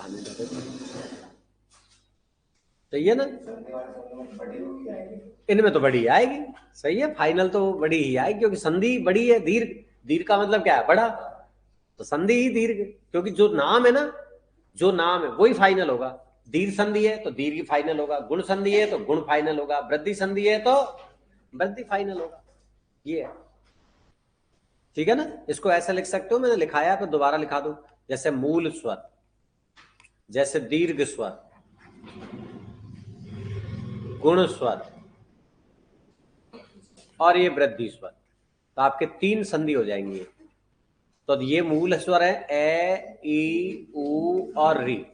बहाने देते थे। सही है ना, इनमें तो बड़ी आएगी। सही है, फाइनल तो बड़ी ही आएगी क्योंकि संधि बड़ी है। दीर्घ, दीर्घ का मतलब क्या है, बड़ा, तो संधि ही दीर्घ, क्योंकि जो नाम है ना, जो नाम है वही फाइनल होगा। दीर्घ संधि है तो दीर्घ फाइनल होगा, गुण संधि है तो गुण फाइनल होगा, वृद्धि संधि है तो वृद्धि फाइनल होगा। ये है, ठीक है ना। इसको ऐसा लिख सकते हो, मैंने लिखाया तो दोबारा लिखा दो। जैसे मूल स्वर, जैसे दीर्घ स्वर, गुण स्वर और ये वृद्धि स्वर, तो आपके 3 संधि हो जाएंगे। तो ये मूल स्वर है ए, ई, उ और री।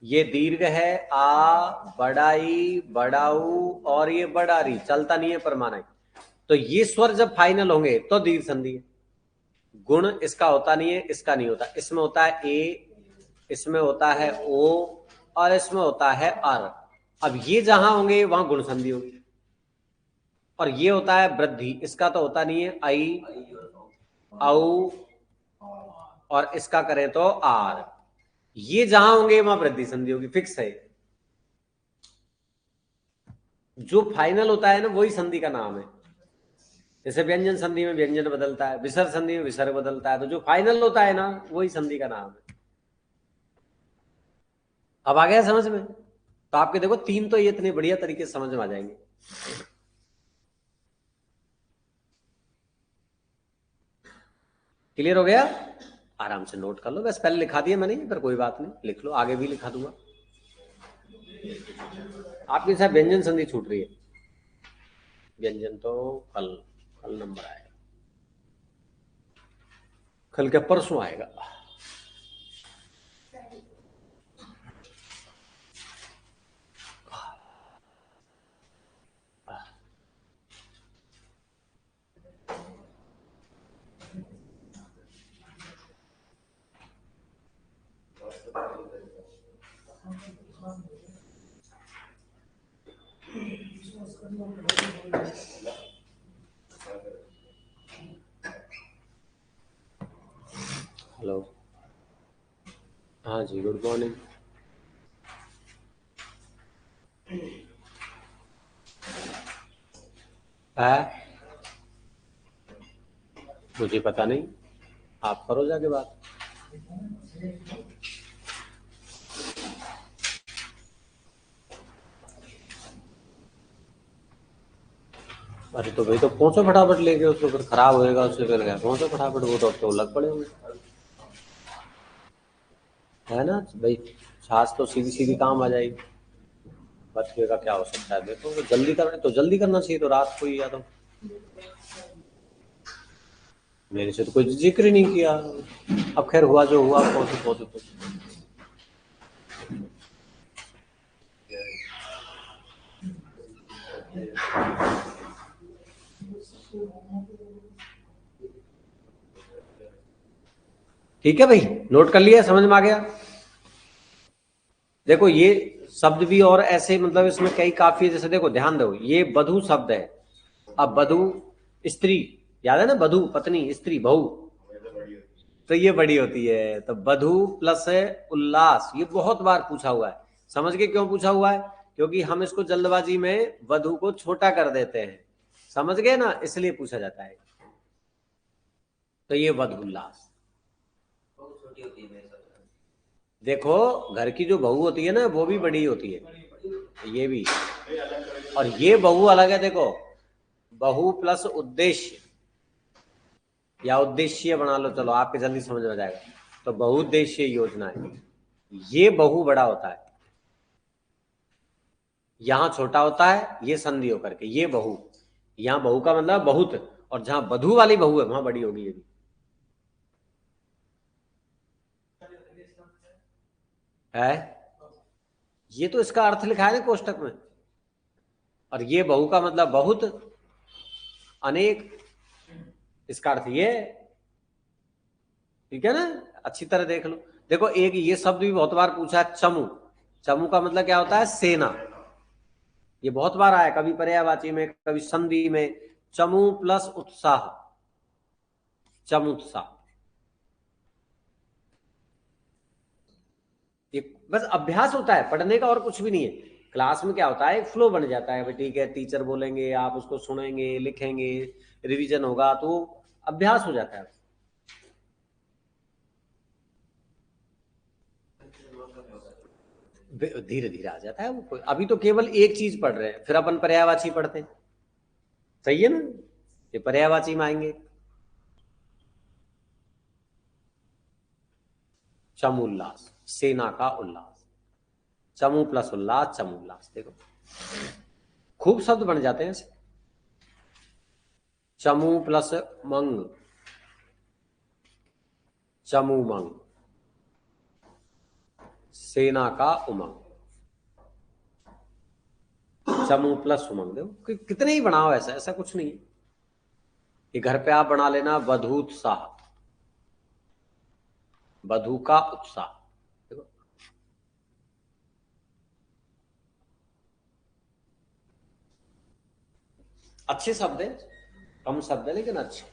ये दीर्घ है आ, बड़ाई, बड़ाऊ और ये बड़ा री, चलता नहीं है परमाणु। तो ये स्वर जब फाइनल होंगे तो दीर्घ संधि है। गुण इसका होता नहीं है, इसका नहीं होता, इसमें होता है ए, इसमें होता है ओ और इसमें होता है अर। अब ये जहां होंगे वहां गुण संधि होगी। और ये होता है वृद्धि, इसका तो होता नहीं है आई, औ और इसका करें तो आर। ये जहां होंगे वहां वृद्धि संधि होगी, फिक्स है। जो फाइनल होता है ना वही संधि का नाम है। जैसे व्यंजन संधि में व्यंजन बदलता है, विसर्ग संधि में विसर्ग बदलता है, तो जो फाइनल होता है ना वही संधि का नाम है। अब आ गया समझ में? तो आपके देखो 3 तो ये इतने बढ़िया तरीके से समझ में आ जाएंगे। क्लियर हो गया? आराम से नोट कर लो, बस पहले लिखा दिया मैंने, पर कोई बात नहीं, लिख लो, आगे भी लिखा दूंगा। आपके साथ व्यंजन संधि छूट रही है। व्यंजन तो कल, कल नंबर आएगा, कल क्या परसों आएगा। हेलो, हाँ जी, गुड मॉर्निंग। है, मुझे पता नहीं, आप करो जाके बात। अरे तो भाई, तो पहुंचो फटाफट लेके उसको, फिर खराब होएगा उससे, फिर क्या, पहुंचो फटाफट, वो तो लग पड़े होंगे, है ना भाई। छाछ तो सीधी सीधी काम आ जाएगी, बचने का क्या हो सकता है। देखो तो जल्दी करना तो जल्दी करना चाहिए, तो रात को ही, या तो मेरे से तो कोई जिक्र ही नहीं किया। अब खैर हुआ जो हुआ, पहुंचो पहुंचो पहुंचो। ठीक है भाई, नोट कर लिया, समझ में आ गया। देखो ये शब्द भी और ऐसे, मतलब इसमें कई काफी है। जैसे देखो ध्यान दो, ये बधू शब्द है। अब बधू स्त्री, याद है ना, बधू पत्नी, स्त्री बहू, तो ये बड़ी होती है। तो बधू प्लस उल्लास, ये बहुत बार पूछा हुआ है। समझ के क्यों पूछा हुआ है? क्योंकि हम इसको जल्दबाजी में वधू को छोटा कर देते हैं, समझ गए ना, इसलिए पूछा जाता है। तो ये वध उल्लास। देखो घर की जो बहू होती है ना वो भी बड़ी होती है, ये भी। और ये बहू अलग है, देखो, बहू प्लस उद्देश्य या उद्देश्य बना लो, चलो आपके जल्दी समझ में आ जाएगा। तो बहुउद्देश्य योजना है, ये बहु बड़ा होता है, यहां छोटा होता है, ये संधि होकर के ये बहु। यहां बहु का मतलब बहुत, और जहां बधू वाली बहु है वहां बड़ी होगी ये भी। है, ये तो इसका अर्थ लिखा है ना कोष्टक में। और ये बहु का मतलब बहुत, अनेक, इसका अर्थ ये है। ठीक है ना, अच्छी तरह देख लो। देखो एक ये शब्द भी बहुत बार पूछा है, चमू। चमू का मतलब क्या होता है? सेना। ये बहुत बार आया, कभी पर्यायवाची में, कभी संधि में। चमू प्लस उत्साह, चमुत्साह। ये बस अभ्यास होता है पढ़ने का, और कुछ भी नहीं है। क्लास में क्या होता है, एक फ्लो बन जाता है, भाई ठीक है टीचर बोलेंगे, आप उसको सुनेंगे, लिखेंगे, रिवीजन होगा, तो अभ्यास हो जाता है। धीरे धीरे आ जाता है वो। अभी तो केवल एक चीज पढ़ रहे हैं, फिर अपन पर्यायवाची पढ़ते हैं। सही है ना, ये पर्यायवाची में आएंगे। चमुल्लास, सेना का उल्लास। चमू प्लस उल्लास, चमुल्लास। देखो खूब शब्द बन जाते हैं ऐसे। चमू प्लस मंग, चमुमंग। सेना का उमंग, चमू प्लस उमंग। देखो कितने ही बनाओ, ऐसा ऐसा कुछ नहीं है। ये घर पे आप बना लेना, बधूत्साह, बधू का उत्साह। देखो अच्छे शब्द है, कम शब्द है लेकिन अच्छे।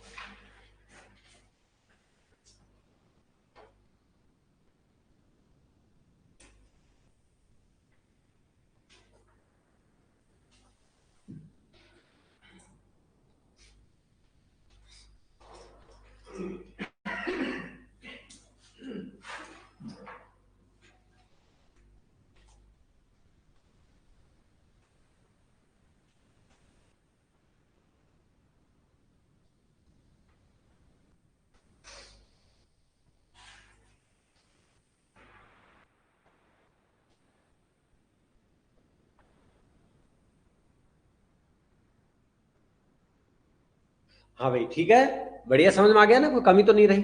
हाँ भाई ठीक है, बढ़िया समझ में आ गया ना, कोई कमी तो नहीं रही।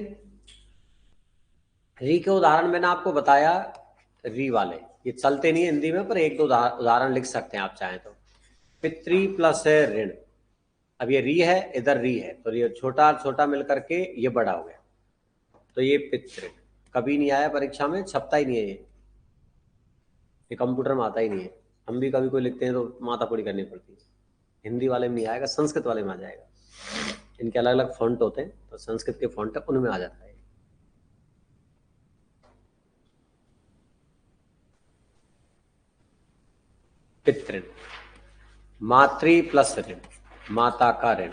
री के उदाहरण मैंने आपको बताया, री वाले ये चलते नहीं है हिंदी में, पर एक दो उदाहरण लिख सकते हैं आप चाहें तो। पितृ प्लस है ऋण। अब ये री है, इधर री है, तो ये छोटा छोटा मिलकर के ये बड़ा हो गया, तो ये पितृ। कभी नहीं आया परीक्षा में, छपता ही नहीं है ये कंप्यूटर में आता ही नहीं है। हम भी कभी कोई लिखते हैं तो माथा पूरी करनी पड़ती है। हिंदी वाले में नहीं आएगा, संस्कृत वाले में आ जाएगा। इनके अलग अलग फॉन्ट होते हैं, तो संस्कृत के फॉन्ट है उनमें आ जाता है। पितृ, मातृ प्लस ऋण, माता का ऋण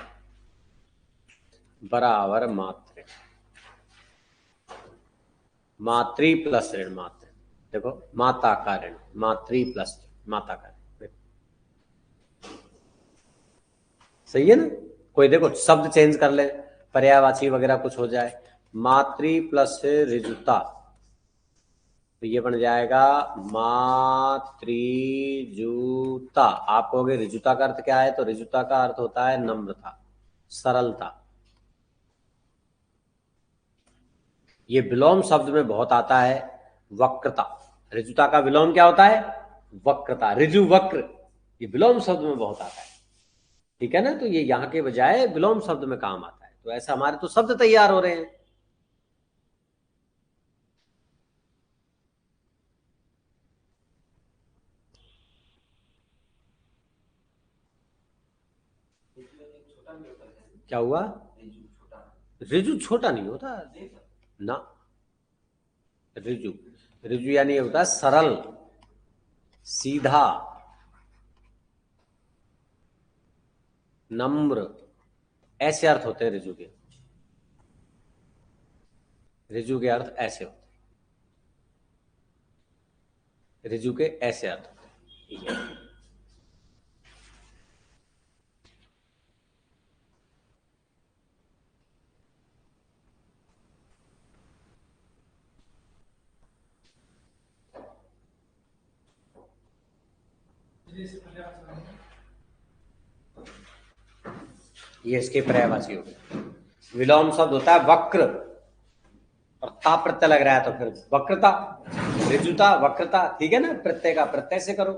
बराबर मातृ। मातृ प्लस ऋण, मातृ। देखो माता का ऋण, मातृ प्लस माता का ऋण। सही है ना। कोई देखो शब्द चेंज कर ले, पर्यायवाची वगैरह कुछ हो जाए। मातृ प्लस ऋजुता, तो ये बन जाएगा मातृजूता। आप कहोगे ऋजुता का अर्थ क्या है, तो ऋजुता का अर्थ होता है नम्रता, सरलता। ये विलोम शब्द में बहुत आता है, वक्रता। ऋजुता का विलोम क्या होता है, वक्रता, ऋजु वक्र। ये विलोम शब्द में बहुत आता है। ठीक है ना, तो ये यहाँ के बजाय विलोम शब्द में काम आता है। तो ऐसा हमारे तो शब्द तैयार हो रहे हैं। क्या हुआ, ऋजु छोटा नहीं होता ना। ऋजु, ऋजु यानी होता है सरल, सीधा, नम्र, ऐसे अर्थ होते हैं ऋजु के। ऋजु के अर्थ ऐसे होते हैं, ऋजु के ऐसे अर्थ होते हैं। ये इसके पर्यायवाची हो गए। विलोम शब्द होता है वक्र, और ता प्रत्यय लग रहा है तो फिर वक्रता, ऋजुता वक्रता। ठीक है ना, प्रत्यय का प्रत्यय से करो।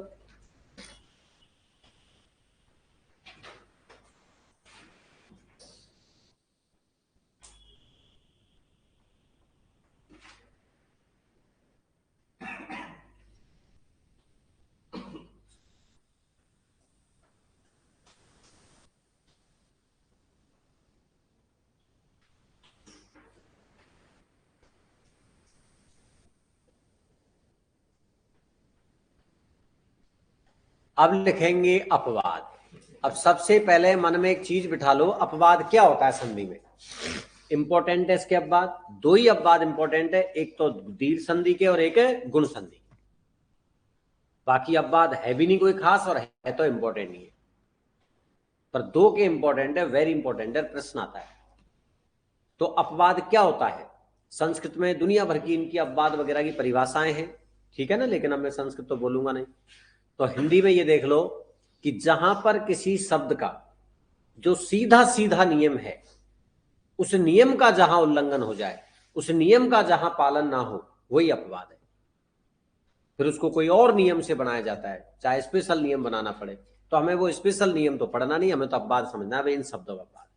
अब लिखेंगे अपवाद। अब सबसे पहले मन में एक चीज बिठा लो, अपवाद क्या होता है संधि में। इंपॉर्टेंट है इसके अपवाद, दो ही अपवाद इंपॉर्टेंट है, एक तो दीर्घ संधि के और एक है गुण संधि। बाकी अपवाद है भी नहीं कोई खास और है तो इंपॉर्टेंट नहीं है, पर दो के इंपॉर्टेंट है, वेरी इंपॉर्टेंट है, प्रश्न आता है। तो अपवाद क्या होता है? संस्कृत में दुनिया भर की इनकी अपवाद वगैरह की परिभाषाएं हैं, ठीक है ना, लेकिन अब मैं संस्कृत तो बोलूंगा नहीं। तो हिंदी में ये देख लो कि जहां पर किसी शब्द का जो सीधा सीधा नियम है, उस नियम का जहां उल्लंघन हो जाए, उस नियम का जहां पालन ना हो, वही अपवाद है। फिर उसको कोई और नियम से बनाया जाता है, चाहे स्पेशल नियम बनाना पड़े, तो हमें वो स्पेशल नियम तो पढ़ना नहीं, हमें तो अपवाद समझना है, इन शब्दों का अपवाद।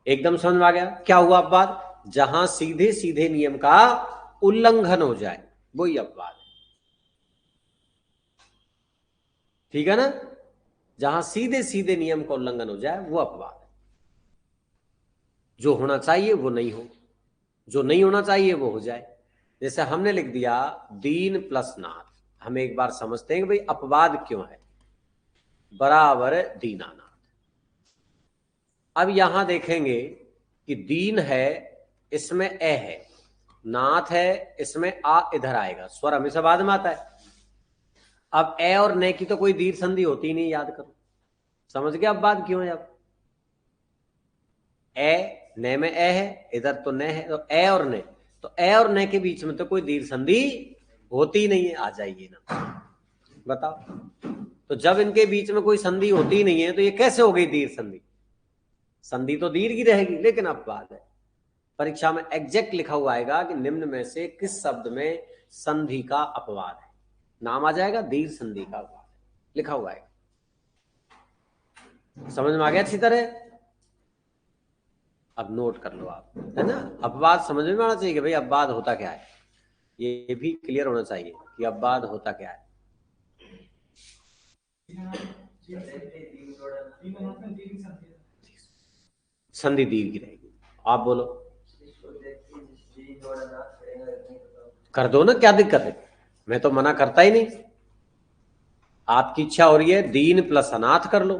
एकदम समझ में आ गया क्या हुआ अपवाद? जहां सीधे सीधे नियम का उल्लंघन हो जाए, वही अपवाद है, ठीक है ना। जहां सीधे सीधे नियम का उल्लंघन हो जाए वो अपवाद है। जो होना चाहिए वो नहीं हो, जो नहीं होना चाहिए वो हो जाए। जैसे हमने लिख दिया दीन प्लस नाथ, हम एक बार समझते हैं कि भाई अपवाद क्यों है, बराबर दीनानाथ। अब यहां देखेंगे कि दीन है, इसमें ए है, नाथ है, इसमें आ इधर आएगा, स्वर हमेशा बाद में आता है। अब ए और ने की तो कोई दीर्घ संधि होती नहीं, याद करो। समझ गए अब बात क्यों है? अब ए ने में ए है, इधर तो ने है, तो ए और ने, तो ए और ने के बीच में तो कोई दीर्घ संधि होती नहीं है। आ जाइए ना, बताओ। तो जब इनके बीच में कोई संधि होती नहीं है तो ये कैसे हो गई दीर्घ संधि? संधि तो दीर्घ ही रहेगी, लेकिन अपवाद है। परीक्षा में एग्जैक्ट लिखा हुआ आएगा कि निम्न में से किस शब्द में संधि का अपवाद है, नाम आ जाएगा दीर्घ संधि का अपवाद है, लिखा हुआ है। समझ में आ गया अच्छी तरह? अब नोट कर लो आप, है ना। अपवाद समझ में आना चाहिए कि भाई अपवाद होता क्या है, ये भी क्लियर होना चाहिए कि अपवाद होता क्या है। संधि दीर्घ की रहेगी, आप बोलो। कर दो ना, क्या दिक्कत है, मैं तो मना करता ही नहीं। आपकी इच्छा हो रही है दीन प्लस अनाथ कर लो।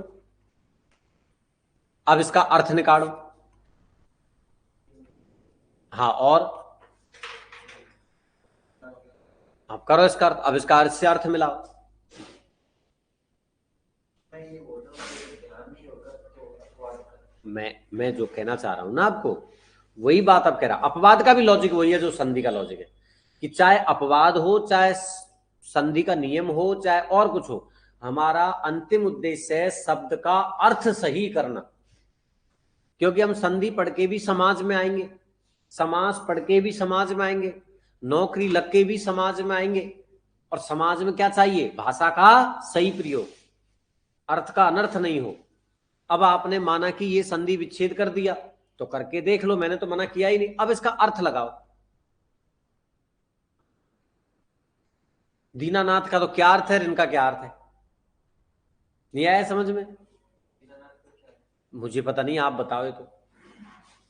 अब इसका अर्थ निकालो। हाँ, और अब करो इसका अर्थ। अब इसका अर्थ से अर्थ मिलाओ। मैं जो कहना चाह रहा हूं ना आपको, वही बात अब कह रहा। अपवाद का भी लॉजिक वही है जो संधि का लॉजिक है, कि चाहे अपवाद हो, चाहे संधि का नियम हो, चाहे और कुछ हो, हमारा अंतिम उद्देश्य है शब्द का अर्थ सही करना। क्योंकि हम संधि पढ़ के भी समाज में आएंगे, समास पढ़ के भी समाज में आएंगे, नौकरी लग के भी समाज में आएंगे, और समाज में क्या चाहिए? भाषा का सही प्रयोग, अर्थ का अनर्थ नहीं हो। अब आपने माना कि ये संधि विच्छेद कर दिया, तो करके देख लो, मैंने तो मना किया ही नहीं। अब इसका अर्थ लगाओ। दीनानाथ का तो क्या अर्थ है, इनका क्या अर्थ है? नहीं आया समझ में? मुझे पता नहीं, आप बताओ। तो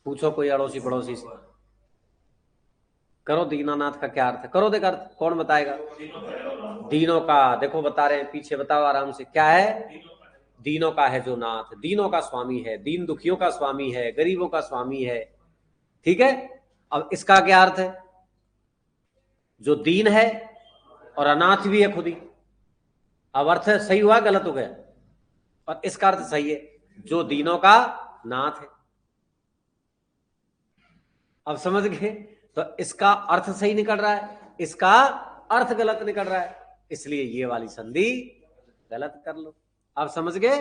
पूछो कोई अड़ोसी पड़ोसी से, करो दीनानाथ का क्या अर्थ है, करो देख अर्थ, कौन बताएगा? दीनों का, देखो बता रहे हैं, पीछे बताओ आराम से, क्या है? दीनों का है जो नाथ, दीनों का स्वामी है, दीन दुखियों का स्वामी है, गरीबों का स्वामी है, ठीक है। अब इसका क्या अर्थ है? जो दीन है और अनाथ भी है खुद ही। अब अर्थ सही हुआ गलत हो गया? और इसका अर्थ सही है, जो दीनों का नाथ है। अब समझ गए? तो इसका अर्थ सही निकल रहा है, इसका अर्थ गलत निकल रहा है, इसलिए ये वाली संधि गलत कर लो। आप समझ गए?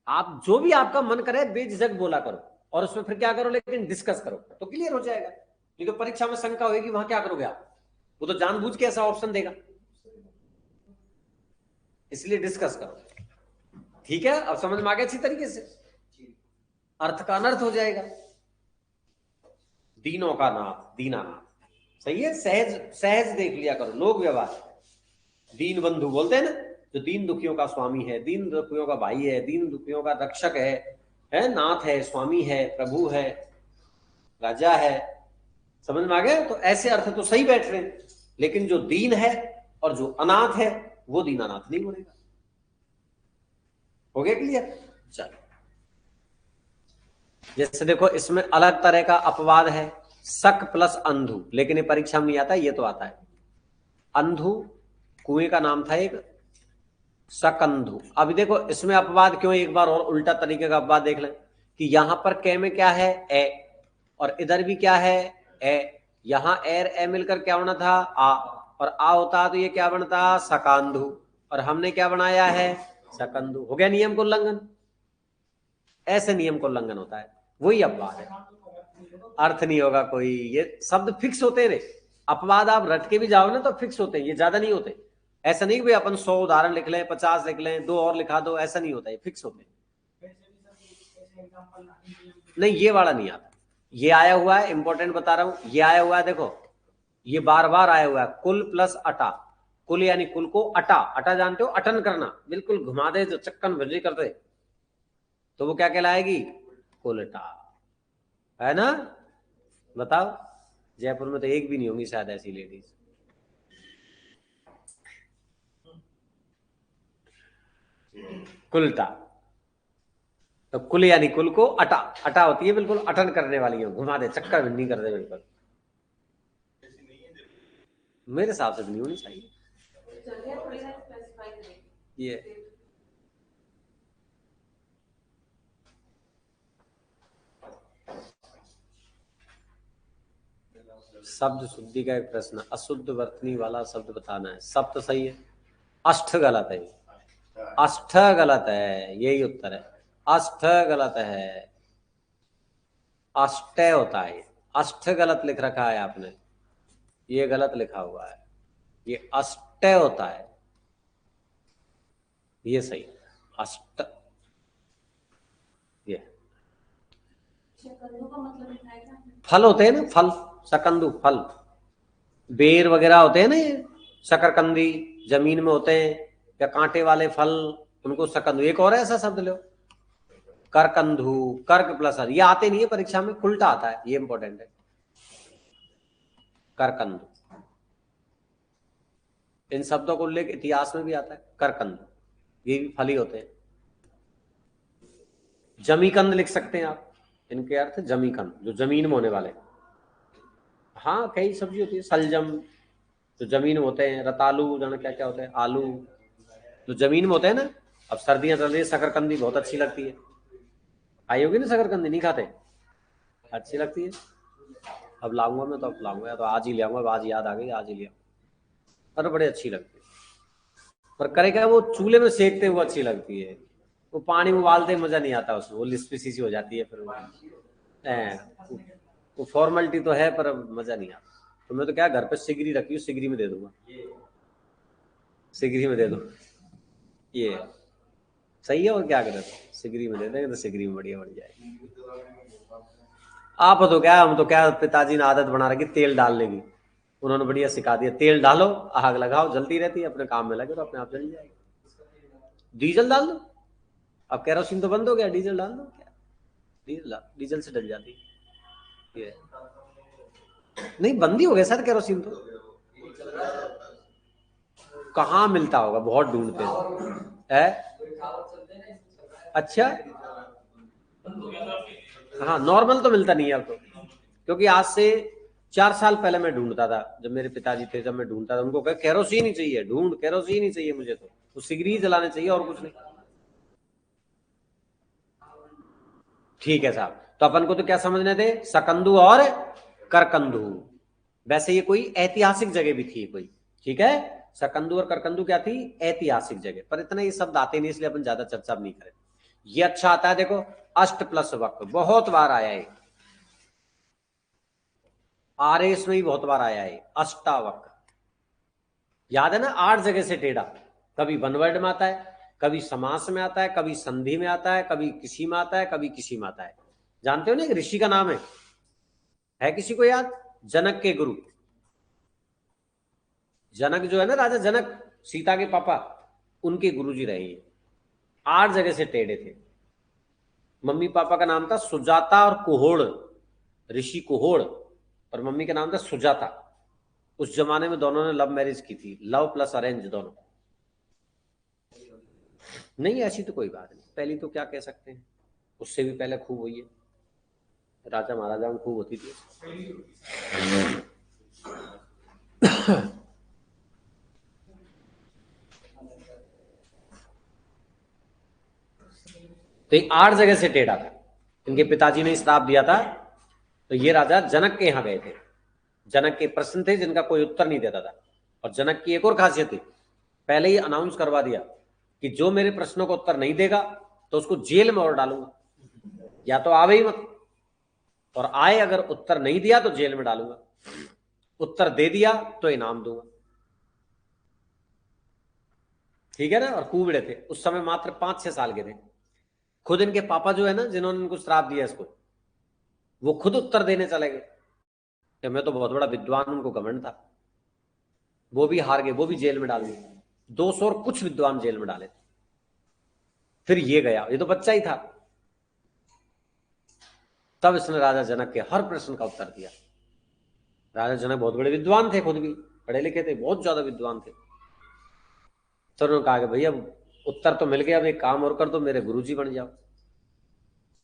आप जो भी आपका मन करे बेझिझक बोला करो, और उसमें फिर क्या करो, लेकिन डिस्कस करो, तो क्लियर हो जाएगा। नहीं तो परीक्षा में शंका होगी, वहां क्या करोगे आप? वो तो जानबूझ के ऐसा ऑप्शन देगा, इसलिए डिस्कस करो, ठीक है। अब समझ में आ गया अच्छी तरीके से? अर्थ का अनर्थ हो जाएगा। दीनों का नाथ, दीनानाथ, सही है। सहज सहज देख लिया करो, लोक व्यवहार। दीन बंधु बोलते हैं ना, जो दीन दुखियों का स्वामी है, दीन दुखियों का भाई है, दीन दुखियों का रक्षक है नाथ है, स्वामी है, प्रभु है, राजा है। समझ में आ गया? तो ऐसे अर्थ तो सही बैठ रहे हैं, लेकिन जो दीन है और जो अनाथ है, वो दीनानाथ नहीं बोलेगा। हो गया क्लियर? चलो, जैसे देखो इसमें अलग तरह का अपवाद है, शक प्लस अंधु, लेकिन ये परीक्षा में नहीं आता, ये तो आता है। अंधु कुएं का नाम था एक, शकंधु। अभी देखो इसमें अपवाद क्यों, एक बार और उल्टा तरीके का अपवाद देख लें कि यहां पर कै में क्या है, ए, और इधर भी क्या है, ए। यहां एर ए मिलकर क्या बना था, आ, और आ होता तो ये क्या बनता, शकांधु, और हमने क्या बनाया है, शकंधु। हो गया नियम को उल्लंघन। ऐसे नियम को उल्लंघन होता है, वही अपवाद है, अर्थ नहीं होगा कोई। ये शब्द फिक्स होते हैं रे, अपवाद आप रट के भी जाओ ना तो फिक्स होते हैं, ये ज्यादा नहीं होते। ऐसा नहीं कि भाई अपन 100 उदाहरण लिख लें, 50 लिख लें, 2 और लिखा दो, ऐसा नहीं होता, ये फिक्स होते हैं। नहीं, ये वाला नहीं आता। ये आया हुआ है, इंपॉर्टेंट बता रहा हूं, ये आया हुआ है, देखो ये बार बार आया हुआ है, कुल प्लस अटा। कुल यानी कुल को अटा, अटा जानते हो, अटन करना, बिल्कुल घुमा दे, जो चक्कन भजी कर दे, तो वो क्या कहलाएगी, कुलटा, है ना? बताओ, जयपुर में तो एक भी नहीं होंगी शायद ऐसी लेडीज। कुलटा, तो कुल यानी कुल को अटा, अटा होती है बिल्कुल अटन करने वाली है, घुमा दे, चक्कर भिन्नी कर दे बिल्कुल। मेरे हिसाब से तो नहीं होनी चाहिए ये। शब्द शुद्धि का एक प्रश्न, अशुद्ध वर्तनी वाला शब्द बताना है। सब तो सही है, अष्ठ गलत है, अष्ठ गलत है, यही उत्तर है, अष्ठ गलत है, अष्ट होता है, अष्ट गलत लिख रखा है आपने, ये गलत लिखा हुआ है, ये अष्ट होता है, ये सही, अष्ट। ये फल होते हैं ना, फल, शकंदु फल, बेर वगैरह होते हैं ना, ये शकरकंदी जमीन में होते हैं, या कांटे वाले फल, उनको शकंदु। एक और ऐसा शब्द लो, करकंधु, कर्क प्लस, ये आते नहीं है परीक्षा में, उल्टा आता है, ये इंपॉर्टेंट है, करकंधु। इन शब्दों को उल्लेख इतिहास में भी आता है, करकंद, ये भी फल ही होते हैं। जमीकंद लिख सकते हैं आप, इनके अर्थ जमीकंद, जो जमीन में होने वाले। हाँ, कई सब्जी होती है, सलजम जो जमीन में होते हैं, रतालू जाने क्या क्या होते हैं, आलू जो जमीन में होते हैं ना। अब सर्दियां चल रही है, शकरकंदी बहुत अच्छी लगती है, आई होगी ना शकरकंदी, नहीं खाते, अच्छी लगती है। अब लाऊंगा मैं, तो अब लाऊंगा, तो आज ही ले आऊंगा, आज याद आ गई, आज ही ले आऊंगा, अरे बड़ी अच्छी लगती है। पर करे क्या, वो चूल्हे में सेकते हुए अच्छी लगती है, वो पानी में उबालते मजा नहीं आता उसमें, वो लिस्पी सी हो जाती है फिर वो फॉर्मेलिटी तो है, पर मजा नहीं आता। तो मैं तो क्या, घर पे सिगरी रखी हूँ, सिगरी में दे दूंगा, सिगरी में दे दो, ये सही है। और क्या करें, सिगरी में दे देंगे तो सिगरी में बढ़िया बन जाएगी। आप तो क्या, हम तो क्या, पिताजी ने आदत बना रखी तेल डालने की, उन्होंने बढ़िया सिखा दिया, तेल डालो, आग लगाओ, जलती रहती है, अपने काम में लगे तो अपने आप जल जाएगी। डीजल डाल दो, अब केरोसिन तो बंद हो गया, डीजल डाल दो, क्या डीजल, डीजल से डल जाती है। नहीं, बंद ही हो गया सर केरोसिन तो, कहाँ मिलता होगा, बहुत ढूंढते हैं है? अच्छा, हाँ, नॉर्मल तो मिलता नहीं है अब तो, क्योंकि आज से 4 साल पहले मैं ढूंढता था, जब मेरे पिताजी थे, जब मैं ढूंढता था, उनको कहा केरोसिन ही चाहिए, ढूंढ केरोसिन ही चाहिए मुझे, तो सिगरी जलाने चाहिए और कुछ नहीं। ठीक है साहब, तो अपन को तो क्या समझने थे, शकंदु और करकंदु। वैसे ये कोई ऐतिहासिक जगह भी थी कोई, ठीक है, शकंदु और करकंदु क्या थी, ऐतिहासिक जगह, पर इतना ये शब्द आते नहीं, इसलिए अपन ज्यादा चर्चा नहीं करें। ये अच्छा आता है, देखो अष्ट प्लस वक्र बहुत बार आया है, आरएस में भी बहुत बार आया है, अष्टावक्र, याद है ना, 8 जगह से टेढ़ा, कभी वन वर्ड में आता है, कभी समास में आता है, कभी संधि में आता है, कभी किसी में आता है, कभी किसी में आता है। जानते हो ना, एक ऋषि का नाम है किसी को याद, जनक के गुरु, जनक जो है ना, राजा जनक, सीता के पापा, उनके गुरुजी रहे हैं। 8 जगह से टेढ़े थे। मम्मी पापा का नाम था सुजाता और कुहोड़, ऋषि कुहोड़, और मम्मी का नाम था सुजाता। उस जमाने में दोनों ने लव मैरिज की थी, लव प्लस अरेंज दोनों। नहीं, ऐसी तो कोई बात नहीं। पहली तो क्या कह सकते हैं, उससे भी पहले खूब हुई है, राजा महाराजा में खूब होती थी। तो ये 8 जगह से टेढ़ा था। इनके पिताजी ने श्राप दिया था, तो ये राजा जनक के यहाँ गए थे। जनक के प्रश्न थे जिनका कोई उत्तर नहीं देता था, और जनक की एक और खासियत थी, पहले ही अनाउंस करवा दिया कि जो मेरे प्रश्नों का उत्तर नहीं देगा तो उसको जेल में और डालूंगा, या तो आवे ही मत, और आए अगर उत्तर नहीं दिया तो जेल में डालूंगा, उत्तर दे दिया तो इनाम दूंगा। ठीक है ना। और कुबड़े थे उस समय, मात्र 5-6 साल के थे। खुद इनके पापा जो है ना, जिन्होंने इनको श्राप दिया इसको, वो खुद उत्तर देने चले गए कि मैं तो बहुत बड़ा विद्वान, उनको घमंड था। वो भी हार गए, वो भी जेल में डाल दिए। 200 और कुछ विद्वान जेल में डाले थे। फिर ये गया, ये तो बच्चा ही था। तब इसने राजा जनक के हर प्रश्न का उत्तर दिया। राजा जनक बहुत बड़े विद्वान थे, खुद भी पढ़े लिखे थे, बहुत ज्यादा विद्वान थे। तो उन्होंने कहा कि भैया उत्तर तो मिल गया, अब एक काम और कर दो, मेरे गुरुजी बन जाओ।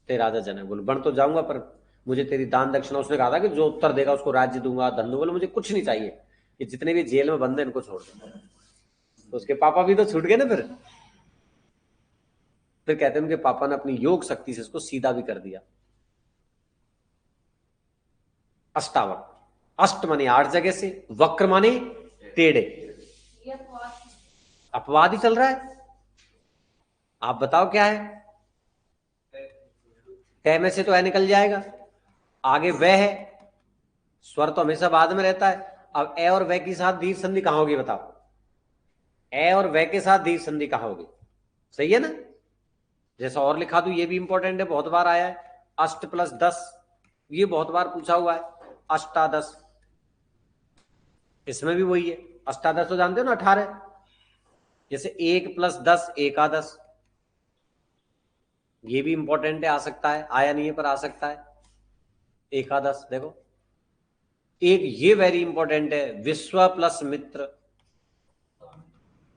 ते राजा जनक बोले बन तो जाऊंगा, पर मुझे तेरी दान दक्षिणा, उसने कहा था कि जो उत्तर देगा उसको राज्य दूंगा, धन दूंगा। मुझे कुछ नहीं चाहिए, ये जितने भी जेल में बंद है इनको छोड़ दो। तो उसके पापा भी तो छूट गए ना। फिर कहते हैं उनके पापा ने अपनी योग शक्ति से इसको सीधा भी कर दिया। अष्टावक्र, अष्ट माने 8 जगह से, वक्र माने टेढ़े। अपवाद ही चल रहा है। आप बताओ क्या है। तय में से तो है निकल जाएगा, आगे वह है, स्वर तो हमेशा बाद में रहता है। अब ए और वह के साथ दीर्घ संधि कहां होगी बताओ। ए और वह के साथ दीर्घ संधि कहां होगी। सही है ना। जैसा और लिखा दूं, ये भी इंपॉर्टेंट है, बहुत बार आया है। अष्ट प्लस 10, ये बहुत बार पूछा हुआ है। अष्टादश, इसमें भी वही है। अष्टादश तो जानते हो ना, 18। जैसे 1 प्लस 10 एकादश, ये भी इंपॉर्टेंट है, आ सकता है, आया नहीं है पर आ सकता है। एकादश देखो। एक ये वेरी इंपॉर्टेंट है, विश्व प्लस मित्र,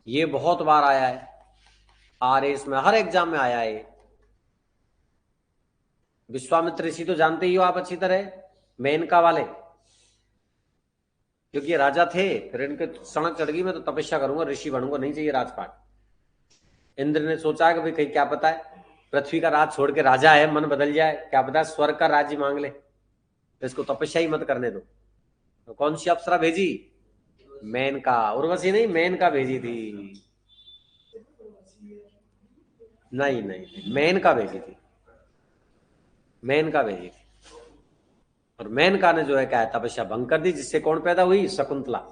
ये बहुत बार आया है। आरएस में हर एग्जाम में आया है। विश्वामित्र ऋषि तो जानते ही हो आप अच्छी तरह, मेनका वाले, क्योंकि ये राजा थे, फिर इनके सड़क चढ़ गई, मैं तो तपस्या करूंगा, ऋषि बनूंगा, नहीं चाहिए राजपाट। इंद्र ने सोचा कि भाई कहीं क्या पता है पृथ्वी का राज छोड़ के राजा है, मन बदल जाए, क्या पता है स्वर्ग का राज्य मांग ले, तो इसको तपस्या ही मत करने दो। तो कौन सी अप्सरा भेजी, मेनका। उर्वशी नहीं, मेनका भेजी थी। नहीं नहीं, मेनका भेजी थी, मेनका भेजी थी। और मेनका ने जो है क्या है, तपस्या भंग कर दी, जिससे कौन पैदा हुई, शकुंतला,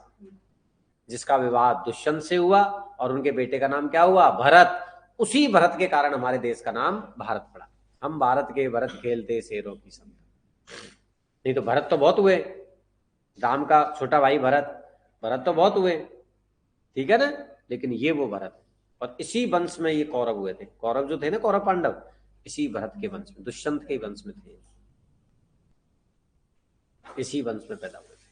जिसका विवाह दुष्यंत से हुआ, और उनके बेटे का नाम क्या हुआ, भरत। उसी भरत के कारण हमारे देश का नाम भारत पड़ा। हम भारत के भरत खेलते शेरों की संग। नहीं तो भरत तो बहुत हुए, राम का छोटा भाई भरत, भरत तो बहुत हुए, ठीक है ना। लेकिन ये वो भरत, और इसी वंश में ये कौरव हुए थे। कौरव जो थे ना, कौरव पांडव, इसी भरत के वंश में, दुष्यंत के वंश में थे, इसी वंश में पैदा हुए थे।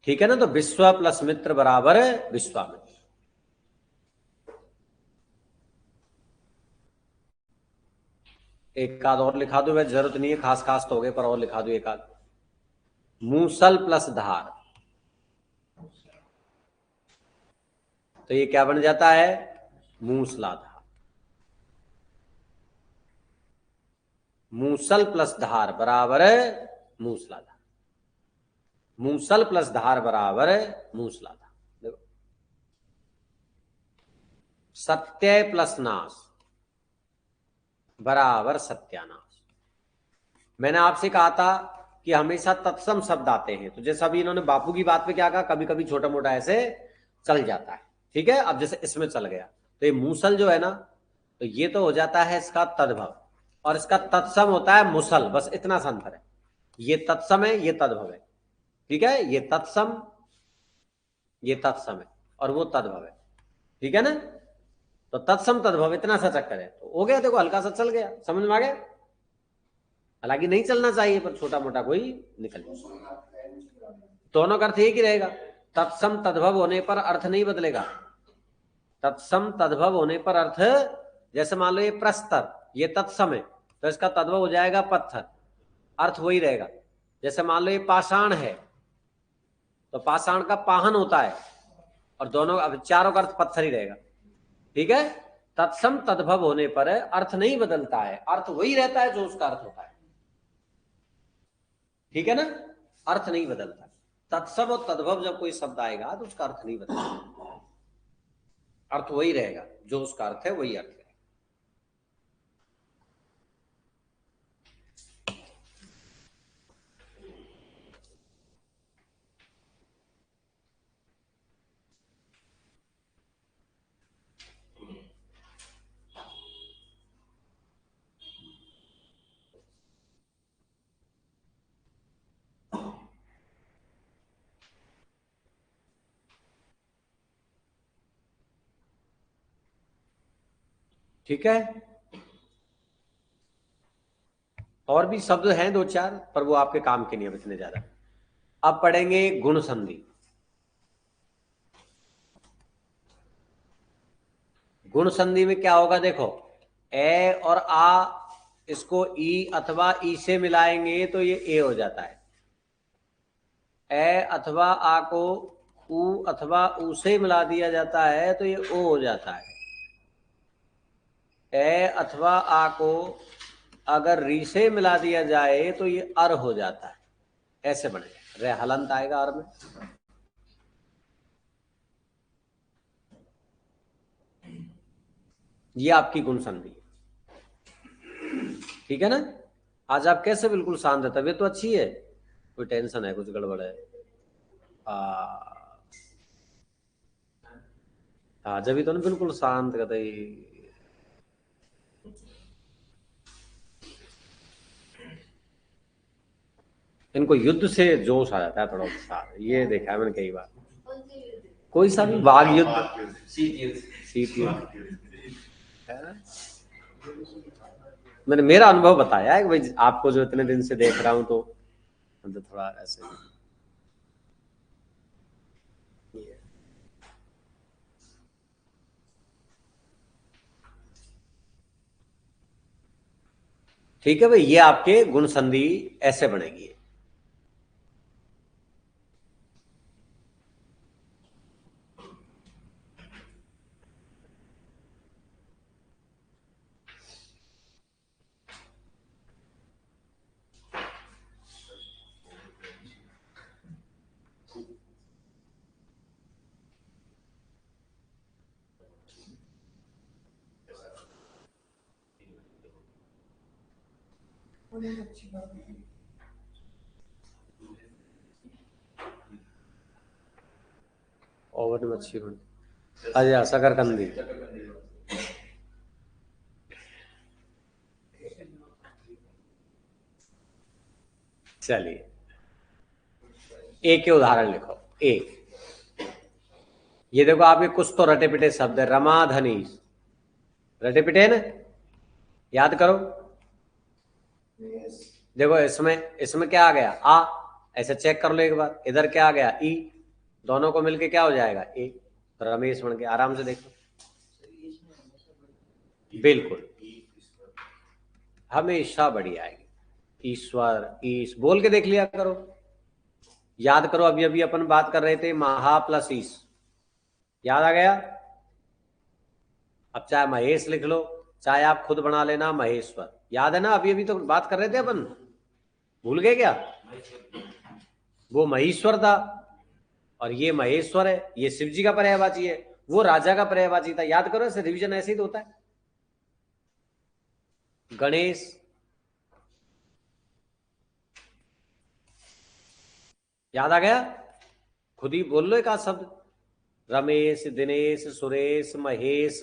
ठीक है ना। तो विश्व प्लस मित्र बराबर विश्वामित्र। एक आध और लिखा दो, वह जरूरत नहीं है, खास खास तो हो गए, पर और लिखा दो एक आध। मूसल प्लस धार, तो ये क्या बन जाता है, मूसलाधार। मूसल प्लस धार बराबर मूसलाधार, मूसल प्लस धार बराबर मूसलाधार। देखो, सत्य प्लस नाश बराबर सत्यानाश। मैंने आपसे कहा था कि हमेशा तत्सम शब्द आते हैं, तो जैसा अभी इन्होंने बापू की बात पे क्या कहा, कभी कभी छोटा मोटा ऐसे चल जाता है। ठीक है, अब जैसे इसमें चल गया, तो ये मूसल जो है ना, तो ये तो हो जाता है इसका तद्भव, और इसका तत्सम होता है मुसल, बस इतना सा अंतर है। ये तत्सम है, ये तद्भव है। ठीक है, ये तत्सम, ये तत्सम है, और वो तद्भव है। ठीक है ना। तो तत्सम तद्भव इतना सा चक्कर है, तो हो गया, देखो हल्का सा चल गया, समझ में आ गया। हालांकि नहीं चलना चाहिए, पर छोटा मोटा कोई निकल जाए। दोनों का अर्थ एक ही रहेगा, तत्सम तद्भव होने पर अर्थ नहीं बदलेगा। तत्सम तद्भव होने पर अर्थ, जैसे मान लो ये प्रस्तर, ये तत्सम है, तो इसका तद्भव हो जाएगा पत्थर, अर्थ वही रहेगा। जैसे मान लो ये पाषाण है, तो पाषाण का पाहन होता है, और दोनों, अब चारों का अर्थ पत्थर ही रहेगा। ठीक है, तत्सम तद्भव होने पर अर्थ नहीं बदलता है, अर्थ वही रहता है जो उसका अर्थ होता है। ठीक है ना, अर्थ नहीं बदलता। तत्सम और तद्भव जब कोई शब्द आएगा तो उसका अर्थ नहीं बदलता, अर्थ वही रहेगा, जो उसका अर्थ है वही अर्थ है। ठीक है, और भी शब्द हैं दो चार, पर वो आपके काम के नहीं है इतने ज्यादा। अब पढ़ेंगे गुण संधि। गुण संधि में क्या होगा, देखो, ए और आ, इसको ई अथवा ई से मिलाएंगे तो ये ए हो जाता है। ए अथवा आ को उ अथवा उ से मिला दिया जाता है तो ये ओ हो जाता है। ए अथवा आ को अगर री से मिला दिया जाए तो ये अर हो जाता है। ऐसे बनेगा, रे हलंत आएगा अर में। ये आपकी गुण संधि। ठीक है ना, आज आप कैसे बिल्कुल शांत है, तबीयत तो अच्छी है, कोई टेंशन है, कुछ गड़बड़ है? हाँ, जब भी तो ना बिल्कुल शांत कतई। इनको युद्ध से जोश आ जाता है, थोड़ा उत्साह, ये देखा है मैंने कई बार। कोई सा भी वाग युद्ध, शीत युद्ध, मैंने मेरा अनुभव बताया है कि भाई आपको जो इतने दिन से देख रहा हूं तो मतलब थोड़ा ऐसे। ठीक है भाई, ये आपके गुण संधि ऐसे बनेगी। ओवन मच्छी बन, अच्छा शकरकंदी। चलिए, एक के उदाहरण लिखो। एक, ये देखो आपके कुछ तो रटे पिटे शब्द है, रमा धनीश, रटे पिटे ना, याद करो। देखो इसमें इसमें क्या आ गया, आ, ऐसे चेक कर लो एक बार। इधर क्या आ गया, ई, दोनों को मिलके क्या हो जाएगा, ए, तो रमेश बन के, आराम से देखो। बिल्कुल, हमेशा बढ़िया आएगी। ईश्वर, ईश बोल के देख लिया करो, याद करो। अभी अभी अपन बात कर रहे थे महा प्लस ईश, याद आ गया। अब चाहे महेश लिख लो, चाहे आप खुद बना लेना महेश्वर, याद है ना, अभी अभी तो बात कर रहे थे अपन, भूल गए क्या? वो महेश्वर था और ये महेश्वर है, ये शिव जी का पर्यायवाची है, वो राजा का पर्यायवाची था। याद करो, ऐसे रिवीजन ऐसे ही तो होता है। गणेश, याद आ गया, खुद ही बोल लो एक आध शब्द। रमेश, दिनेश, सुरेश, महेश,